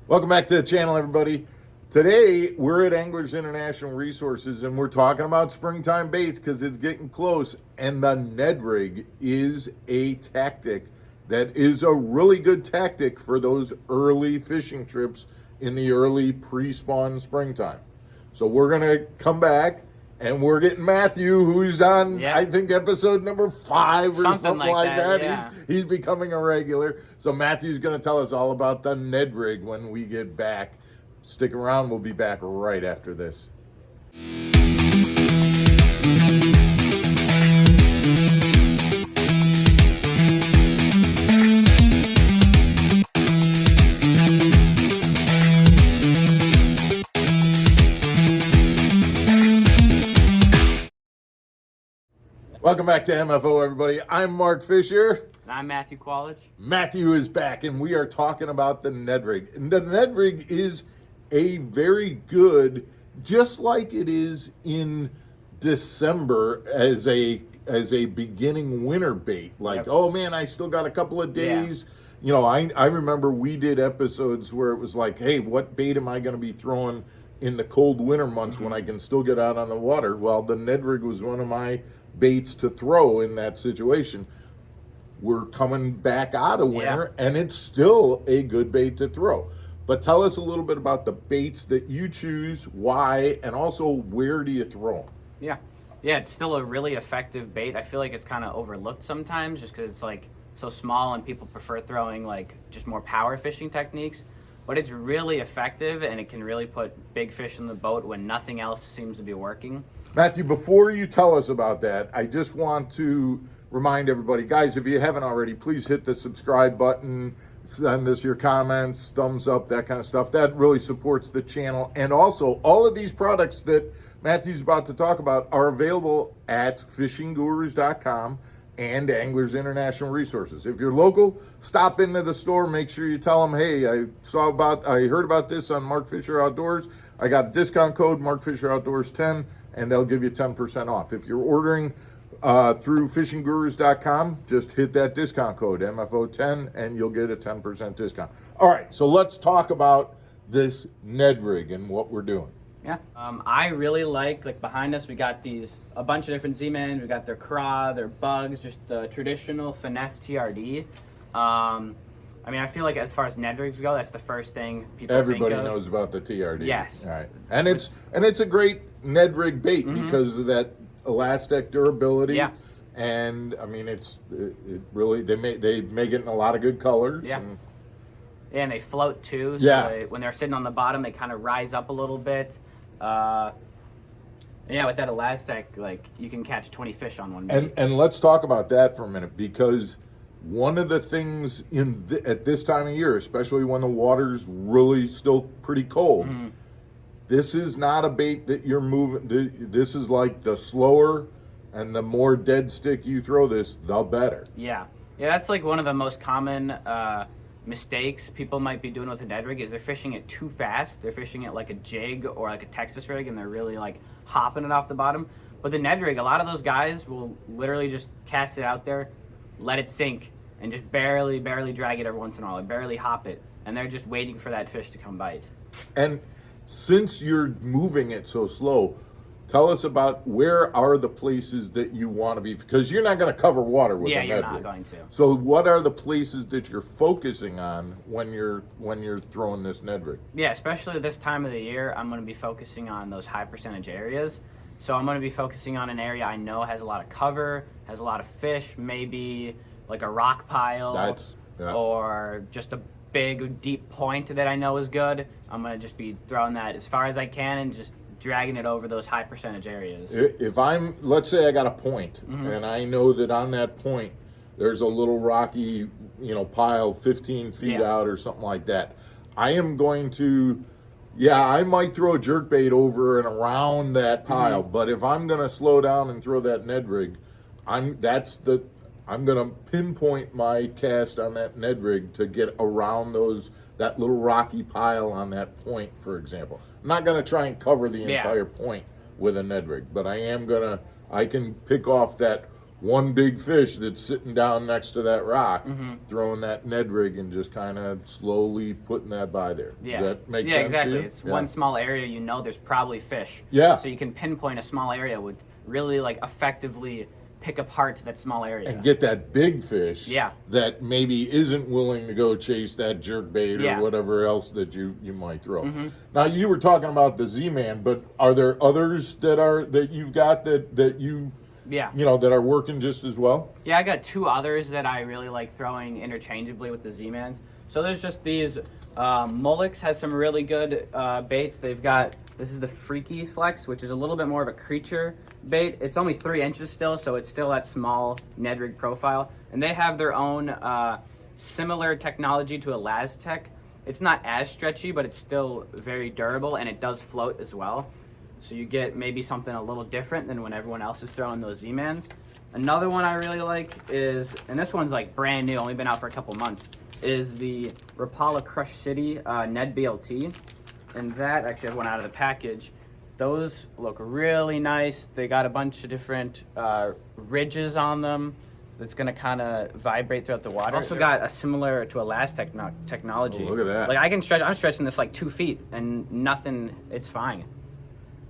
Welcome back to the channel, everybody. Today, we're at Anglers International Resources, and we're talking about springtime baits because it's getting close. And the Ned Rig is a tactic that is a really good tactic for those early fishing trips in the early pre-spawn springtime. So we're going to come back, and we're getting Matthew, who's on, I think, episode number 5 or something like that. Yeah. He's becoming a regular. So Matthew's going to tell us all about the Ned Rig when we get back. Stick around. We'll be back right after this. Welcome back to MFO, everybody. I'm Mark Fisher. I'm Matthew Quallage. Matthew is back, and we are talking about the Ned Rig. And the Ned Rig is a very good, just like it is in December as a beginning winter bait. Like, oh man, I still got a couple of days. Yeah. You know, I remember we did episodes where it was like, hey, what bait am I going to be throwing in the cold winter months when I can still get out on the water? Well, the Ned Rig was one of my baits to throw in that situation. We're coming back out of winter, and it's still a good bait to throw. But tell us a little bit about the baits that you choose, why, and also where do you throw them? Yeah, it's still a really effective bait. I feel like it's kind of overlooked sometimes just because it's like so small and people prefer throwing like just more power fishing techniques. But it's really effective, and it can really put big fish in the boat when nothing else seems to be working. Matthew, before you tell us about that, I just want to remind everybody, guys, if you haven't already, please hit the subscribe button, send us your comments, thumbs up, that kind of stuff. That really supports the channel. And also, all of these products that Matthew's about to talk about are available at fishinggurus.com and Anglers International Resources. If you're local, stop into the store. Make sure you tell them, hey, I heard about this on Mark Fisher Outdoors. I got a discount code, Mark Fisher Outdoors 10, and they'll give you 10% off. If you're ordering through fishinggurus.com, just hit that discount code, MFO10, and you'll get a 10% discount. All right, so let's talk about this Ned Rig and what we're doing. Yeah, I really like behind us we got a bunch of different Z-Men. We got their craw, their bugs, just the traditional finesse TRD. I mean, I feel like as far as Ned Rigs go, that's the first thing people Everybody think of. knows about the TRD. Yes. All right, and it's a great Ned Rig bait because of that elastic durability. Yeah. And I mean, it really they make it in a lot of good colors. Yeah. And they float too. So when they're sitting on the bottom, they kind of rise up a little bit. Yeah, with that elastic, like you can catch 20 fish on one bait. And let's talk about that for a minute, because one of the things at this time of year, especially when the water's really still pretty cold, this is not a bait that you're moving. This is like the slower and the more dead stick you throw this, the better. Yeah, that's like one of the most common mistakes people might be doing with a Ned Rig is they're fishing it too fast. They're fishing it like a jig or like a Texas rig, and they're really like hopping it off the bottom. But the Ned Rig, a lot of those guys will literally just cast it out there, let it sink, and just barely drag it every once in a while, or barely hop it, and they're just waiting for that fish to come bite. And since you're moving it so slow, tell us about where are the places that you want to be, because you're not going to cover water with a Ned Rig. Yeah, you're not going to. So what are the places that you're focusing on when you're throwing this Ned Rig? Yeah, especially this time of the year, I'm going to be focusing on those high percentage areas. So I'm going to be focusing on an area I know has a lot of cover, has a lot of fish, maybe like a rock pile, or just a big deep point that I know is good. I'm going to just be throwing that as far as I can and just dragging it over those high percentage areas. Let's say I got a point, and I know that on that point there's a little rocky, pile 15 feet out or something like that. I am going to, I might throw a jerkbait over and around that pile, but if I'm going to slow down and throw that Ned Rig, I'm going to pinpoint my cast on that Ned Rig to get around that little rocky pile on that point, for example. I'm not going to try and cover the entire point with a Ned Rig, but I can pick off that one big fish that's sitting down next to that rock, Mm-hmm. throwing that Ned rig and just kind of slowly putting that by there. Yeah. Does that make yeah, sense exactly. to you? It's Yeah. one small area, you know there's probably fish. Yeah. So you can pinpoint a small area with really like effectively pick apart that small area. And get that big fish Yeah. that maybe isn't willing to go chase that jerk bait or Yeah. whatever else that you might throw. Mm-hmm. Now you were talking about the Z-Man, but are there others that you've got that you Yeah. that are working just as well? Yeah, I got two others that I really like throwing interchangeably with the Z-Mans. So there's just these, Mullix has some really good baits. They've got, this is the Freaky Flex, which is a little bit more of a creature bait. It's only 3 inches still, so it's still that small Ned Rig profile. And they have their own similar technology to a Laztech. It's not as stretchy, but it's still very durable, and it does float as well. So you get maybe something a little different than when everyone else is throwing those Z-Mans. Another one I really like is, and this one's like brand new, only been out for a couple months, is the Rapala Crush City Ned BLT. And that actually went out of the package. Those look really nice. They got a bunch of different ridges on them that's going to kind of vibrate throughout the water. Also got a similar to a Laztech technology. Oh, look at that. Like I can stretch, I'm stretching this like 2 feet and nothing, it's fine.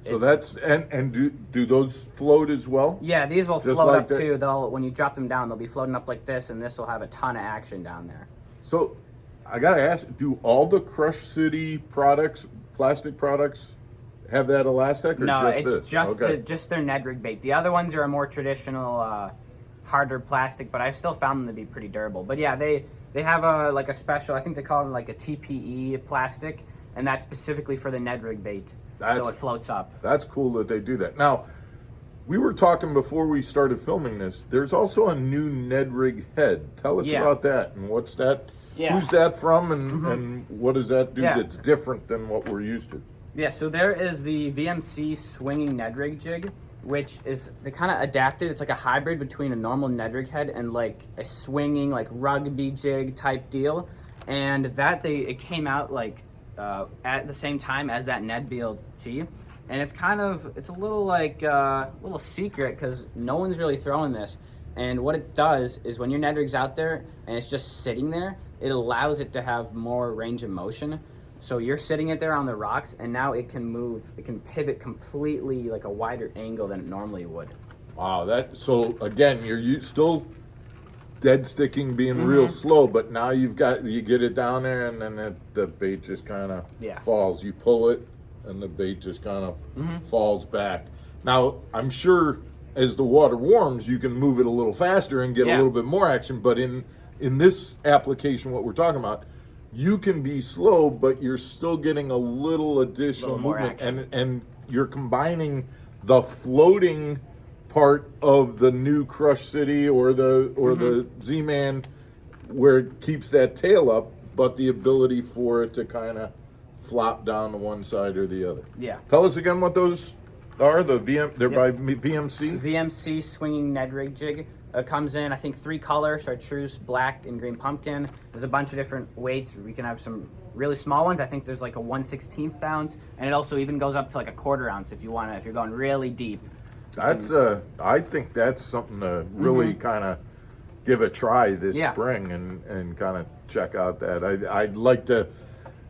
So that's and do those float as well? Yeah, these will Just float like up that? too. They'll, when you drop them down, they'll be floating up like this, and this will have a ton of action down there. So I gotta ask, do all the Crush City products, plastic products, have that Elastec or No, just it's this? just Okay. just their Ned Rig bait. The other ones are a more traditional, harder plastic, but I've still found them to be pretty durable. But yeah, they have a special. I think they call it like a TPE plastic, and that's specifically for the Ned Rig bait, so it floats up. That's cool that they do that. Now, we were talking before we started filming this. There's also a new Ned Rig Head. Tell us Yeah. about that and what's that? Yeah. Who's that from and what does that do Yeah. that's different than what we're used to? Yeah, so there is the VMC swinging Ned Rig jig, which is, they kind of adapted. It's like a hybrid between a normal Ned Rig head and like a swinging like rugby jig type deal. And that it came out like at the same time as that Ned BLT. And it's it's a little like little secret because no one's really throwing this. And what it does is when your Ned Rig's out there and it's just sitting there, it allows it to have more range of motion. So you're sitting it there on the rocks, and now it can move. It can pivot completely like a wider angle than it normally would. Wow, so again, you're still dead sticking, being real slow, but now you get it down there, and then the bait just kind of falls. You pull it, and the bait just kind of falls back. Now, I'm sure as the water warms, you can move it a little faster and get a little bit more action. But in this application, what we're talking about, you can be slow, but you're still getting a little additional movement, and you're combining the floating part of the new Crush City or the Z-Man, where it keeps that tail up, but the ability for it to kind of flop down to one side or the other. Yeah. Tell us again what those are. They're by VMC. VMC swinging Ned Rig jig. Comes in, I think, 3 colors: chartreuse, black, and green pumpkin. There's a bunch of different weights. We can have some really small ones. I think there's like a 1/16 ounce, and it also even goes up to like a 1/4 ounce if you're going really deep. That's I think that's something to really kind of give a try this spring and kind of check out that. I'd like to.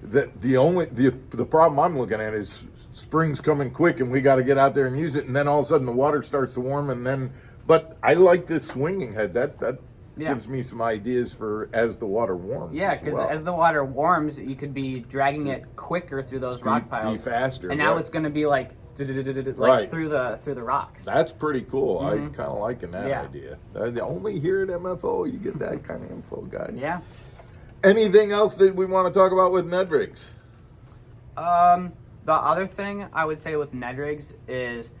The problem I'm looking at is spring's coming quick, and we got to get out there and use it, and then all of a sudden the water starts to warm, and then. But I like this swinging head. That gives me some ideas for as the water warms. Yeah, because as the water warms, you could be dragging it quicker through those rock piles. Be faster. And now it's going to be like through the rocks. That's pretty cool. I kind of liking that idea. Only here at MFO you get that kind of info, guys. Yeah. Anything else that we want to talk about with Ned Rigs? The other thing I would say with Ned Rigs is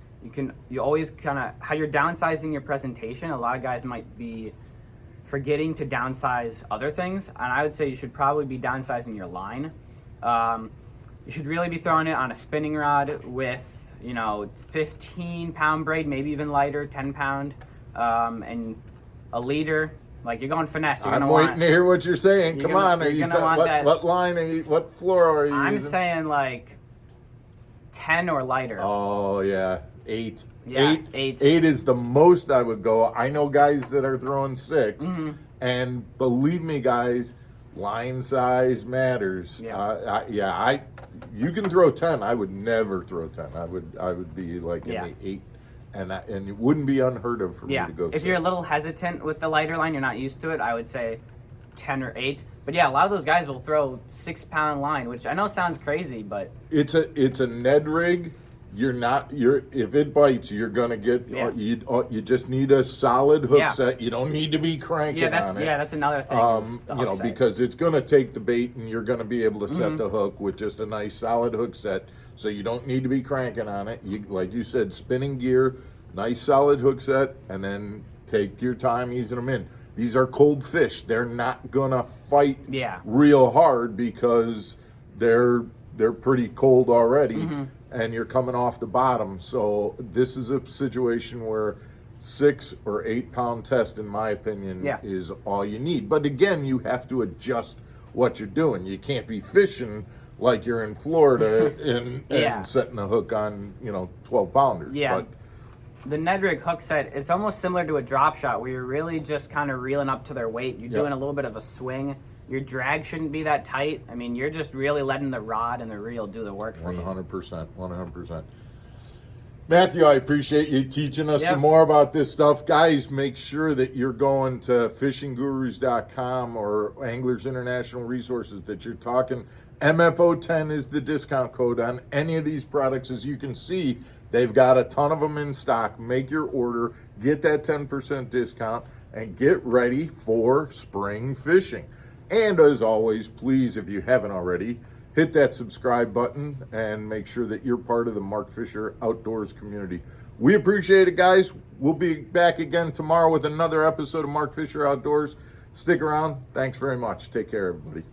you always kind of, how you're downsizing your presentation. A lot of guys might be forgetting to downsize other things, and I would say you should probably be downsizing your line. You should really be throwing it on a spinning rod with 15-pound braid, maybe even lighter, 10-pound, and a leader. Like, you're going finesse. I'm waiting to hear what you're saying. Come on, what line are you? What floor are you I'm using? saying like 10 or lighter. Oh yeah. 8. Yeah, eight. Eight is the most I would go. I know guys that are throwing 6, and believe me, guys, line size matters. Yeah. You can throw 10. I would never throw 10. I would be like in the 8, and it wouldn't be unheard of for me to go. If you're a little hesitant with the lighter line, you're not used to it, I would say 10 or 8. But yeah, a lot of those guys will throw 6-pound line, which I know sounds crazy, but it's a Ned Rig. If it bites, you're gonna get. You just need a solid hook set. You don't need to be cranking on it. Yeah, that's another thing. Because it's gonna take the bait, and you're gonna be able to set the hook with just a nice solid hook set. So you don't need to be cranking on it. Like you said, spinning gear, nice solid hook set, and then take your time easing them in. These are cold fish. They're not gonna fight real hard because they're pretty cold already, and you're coming off the bottom. So this is a situation where 6 or 8 pound test, in my opinion, is all you need. But again, you have to adjust what you're doing. You can't be fishing like you're in Florida and setting a hook on 12 pounders. Yeah. But the Ned Rig hook set, it's almost similar to a drop shot where you're really just kind of reeling up to their weight. You're doing a little bit of a swing. Your drag shouldn't be that tight. I mean, you're just really letting the rod and the reel do the work for you. 100%. Matthew, I appreciate you teaching us some more about this stuff. Guys, make sure that you're going to fishinggurus.com or Anglers International Resources, that you're talking. MFO10 is the discount code on any of these products. As you can see, they've got a ton of them in stock. Make your order, get that 10% discount, and get ready for spring fishing. And as always, please, if you haven't already, hit that subscribe button and make sure that you're part of the Mark Fisher Outdoors community. We appreciate it, guys. We'll be back again tomorrow with another episode of Mark Fisher Outdoors. Stick around. Thanks very much. Take care, everybody.